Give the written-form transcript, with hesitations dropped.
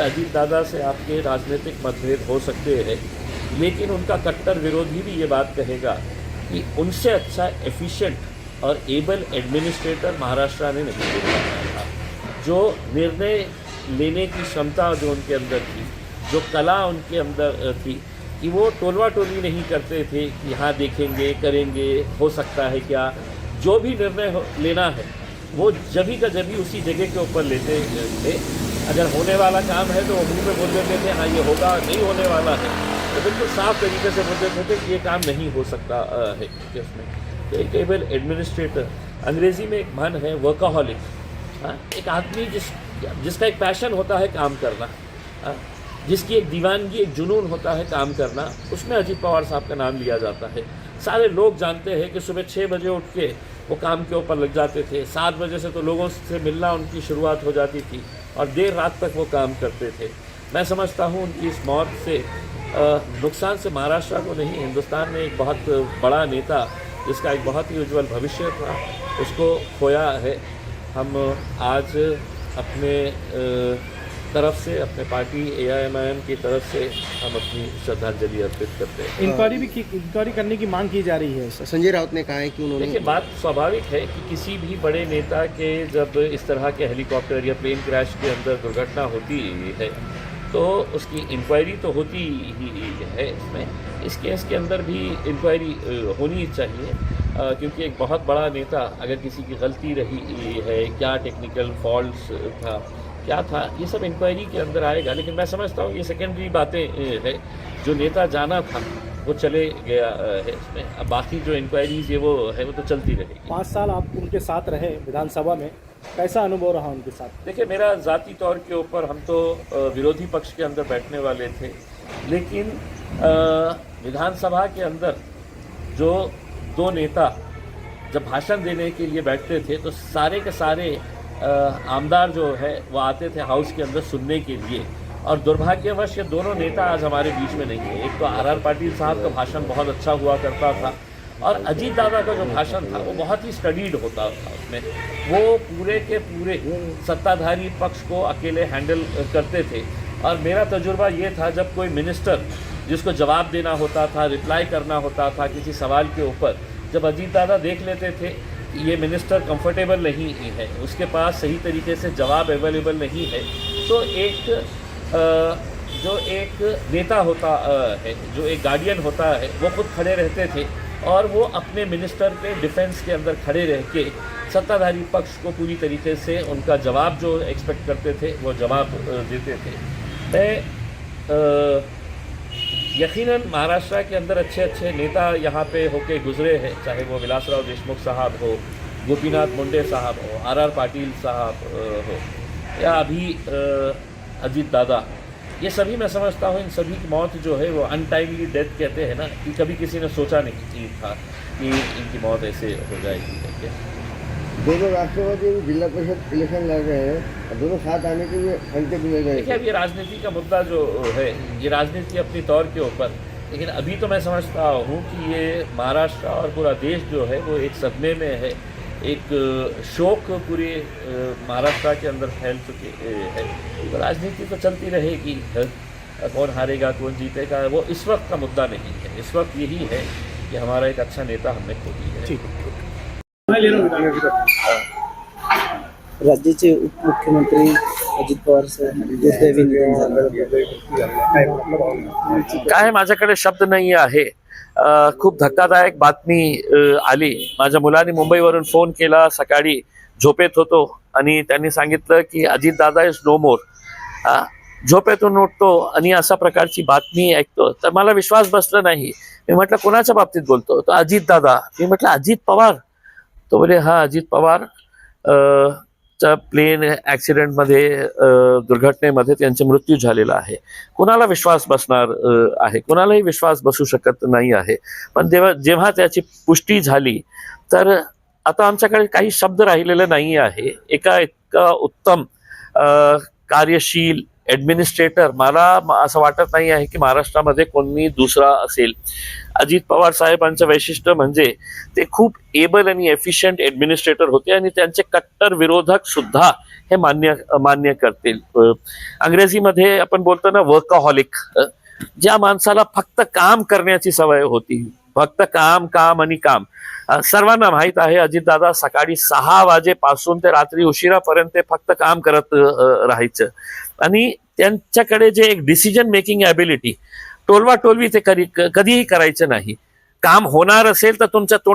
अजीत दादा से आपके राजनीतिक मतभेद हो सकते हैं, लेकिन उनका कट्टर विरोधी भी ये बात कहेगा कि उनसे अच्छा एफिशिएंट और एबल एडमिनिस्ट्रेटर महाराष्ट्र ने नहीं देखा था। जो निर्णय लेने की क्षमता जो उनके अंदर थी, जो कला उनके अंदर थी कि वो टोलवा टोली नहीं करते थे कि यहाँ देखेंगे करेंगे हो सकता है क्या, जो भी निर्णय लेना है वो जभी का जभी उसी जगह के ऊपर लेते थे। अगर होने वाला काम है तो वो मुँह में बोल देते थे हाँ ये होगा, नहीं होने वाला है तो बिल्कुल साफ तरीके से बोल देते थे कि ये काम नहीं हो सकता है उसमें। तो एक एबल एडमिनिस्ट्रेटर, अंग्रेज़ी में एक मन है वर्काहॉलिक, एक आदमी जिसका एक पैशन होता है काम करना, जिसकी एक दीवानगी एक जुनून होता है काम करना, उसमें अजीत पवार साहब का नाम लिया जाता है। सारे लोग जानते हैं कि सुबह 6 बजे उठ के वो काम के ऊपर लग जाते थे, 7 बजे से तो लोगों से मिलना उनकी शुरुआत हो जाती थी और देर रात तक वो काम करते थे। मैं समझता हूँ उनकी इस मौत से नुकसान से महाराष्ट्र को नहीं, हिंदुस्तान में एक बहुत बड़ा नेता जिसका एक बहुत ही उज्जवल भविष्य था उसको खोया है। हम आज अपने तरफ से, अपने पार्टी AIMIM की तरफ से हम अपनी श्रद्धांजलि अर्पित करते हैं। इंक्वायरी करने की मांग की जा रही है। संजय राउत ने कहा है कि उन्होंने, देखिए बात स्वाभाविक है कि किसी भी बड़े नेता के जब इस तरह के हेलीकॉप्टर या प्लेन क्रैश के अंदर दुर्घटना होती है तो उसकी इंक्वायरी तो होती ही है। इसमें इस केस के अंदर भी इंक्वायरी होनी चाहिए, क्योंकि एक बहुत बड़ा नेता अगर किसी की गलती रही है, क्या टेक्निकल फॉल्ट्स था, क्या था, ये सब इंक्वायरी के अंदर आएगा। लेकिन मैं समझता हूँ ये सेकेंडरी बातें हैं। जो नेता जाना था वो चले गया है इसमें, अब बाकी जो इंक्वायरीज है वो तो चलती रहेगी। 5 साल आप उनके साथ रहे विधानसभा में, कैसा अनुभव रहा उनके साथ? देखिए मेरा ज़ाती तौर के ऊपर, हम तो विरोधी पक्ष के अंदर बैठने वाले थे, लेकिन विधानसभा के अंदर जो 2 नेता जब भाषण देने के लिए बैठते थे तो सारे के सारे आमदार जो है वो आते थे हाउस के अंदर सुनने के लिए, और दुर्भाग्यवश ये दोनों नेता आज हमारे बीच में नहीं है। एक तो RR पाटिल साहब का भाषण बहुत अच्छा हुआ करता था और अजीत दादा का जो भाषण था वो बहुत ही स्टडीड होता था। उसमें वो पूरे के पूरे सत्ताधारी पक्ष को अकेले हैंडल करते थे। और मेरा तजुर्बा ये था, जब कोई मिनिस्टर जिसको जवाब देना होता था, रिप्लाई करना होता था किसी सवाल के ऊपर, जब अजीत दादा देख लेते थे ये मिनिस्टर कंफर्टेबल नहीं है, उसके पास सही तरीके से जवाब अवेलेबल नहीं है, तो जो एक नेता होता है, जो एक गार्डियन होता है, वो खुद खड़े रहते थे और वो अपने मिनिस्टर के डिफेंस के अंदर खड़े रह के सत्ताधारी पक्ष को पूरी तरीके से उनका जवाब जो एक्सपेक्ट करते थे वो जवाब देते थे। मैं यकीनन महाराष्ट्र के अंदर अच्छे अच्छे नेता यहाँ पे होके गुजरे हैं, चाहे वो विलासराव देशमुख साहब हो, गोपीनाथ मुंडे साहब हो, RR पाटिल साहब हो, या अभी अजीत दादा, ये सभी मैं समझता हूँ इन सभी की मौत जो है वो अनटाइमली डेथ कहते हैं ना, कि कभी किसी ने सोचा नहीं था कि इनकी मौत ऐसे हो जाएगी करके। दोनों राष्ट्रवादी जिला परिषद इलेक्शन लड़ रहे हैं और दोनों साथ आने के लिए संकेत मिल गए। देखिए अब ये राजनीति का मुद्दा जो है, ये राजनीति अपनी तौर के ऊपर, लेकिन अभी तो मैं समझता हूँ कि ये महाराष्ट्र और पूरा देश जो है वो एक सदमे में है। एक शोक पूरे महाराष्ट्र के अंदर फैल चुके हैं। तो राजनीति तो चलती रहेगी, कौन हारेगा कौन जीतेगा वो इस वक्त का मुद्दा नहीं है। इस वक्त यही है कि हमारा एक अच्छा नेता हमने खो दिया है। राज्याचे उपमुख्यमंत्री अजित पवार काय माझ्याकडे शब्द नाही आहे। खूप धक्कादायक बातमी आली। माझ्या मुलाने मुंबईवरून फोन केला, सकाळी झोपेत होतो आणि त्यांनी सांगितलं की अजित दादा इज नो मोर। झोपेतून उठतो आणि अशा प्रकारची बातमी ऐकतो तर मला विश्वास बसला नाही। मी म्हटलं कोणाच्या बाबतीत बोलतो? तो अजित दादा। मी म्हटलं अजित पवार? तो बोले हाँ अजित पवार प्लेन ॲक्सिडेंटमध्ये दुर्घटनेमध्ये त्यांचा मृत्यू झालेला आहे। कोणाला विश्वास बसणार आहे? कोणालाही विश्वास बसू शकत नाही आहे। पण जेव्हा त्याची पुष्टी झाली तर आता आमच्याकडे काही शब्द राहिलेले नाही आहे। एका उत्तम कार्यशील ॲडमिनिस्ट्रेटर मला असं वाटत नाही आहे की महाराष्ट्रामध्ये कोणी दुसरा असेल. अजित पवार साहेबांचं वैशिष्ट्य म्हणजे ते खूप एबल आणि एफिशियंट ॲडमिनिस्ट्रेटर होते आणि त्यांचे कट्टर विरोधक सुद्धा हे मान्य करतील. अंग्रेजीमध्ये आपण बोलतो ना वर्कहॉलिक, ज्या माणसाला फक्त काम करण्याची सवय होती, फक्त काम काम आणि काम. सर्वांना माहित आहे अजितदादा सकाळी 6 वाजेपासून ते रात्री उशिरापर्यंत ते फक्त काम करत राहायचं आणि त्यांच्याकडे जे एक डिसिजन मेकिंग ॲबिलिटी, टोलवा टोलवी ते कधीही करायचं नाही. काम होणार असेल तर तुमच्या तोंड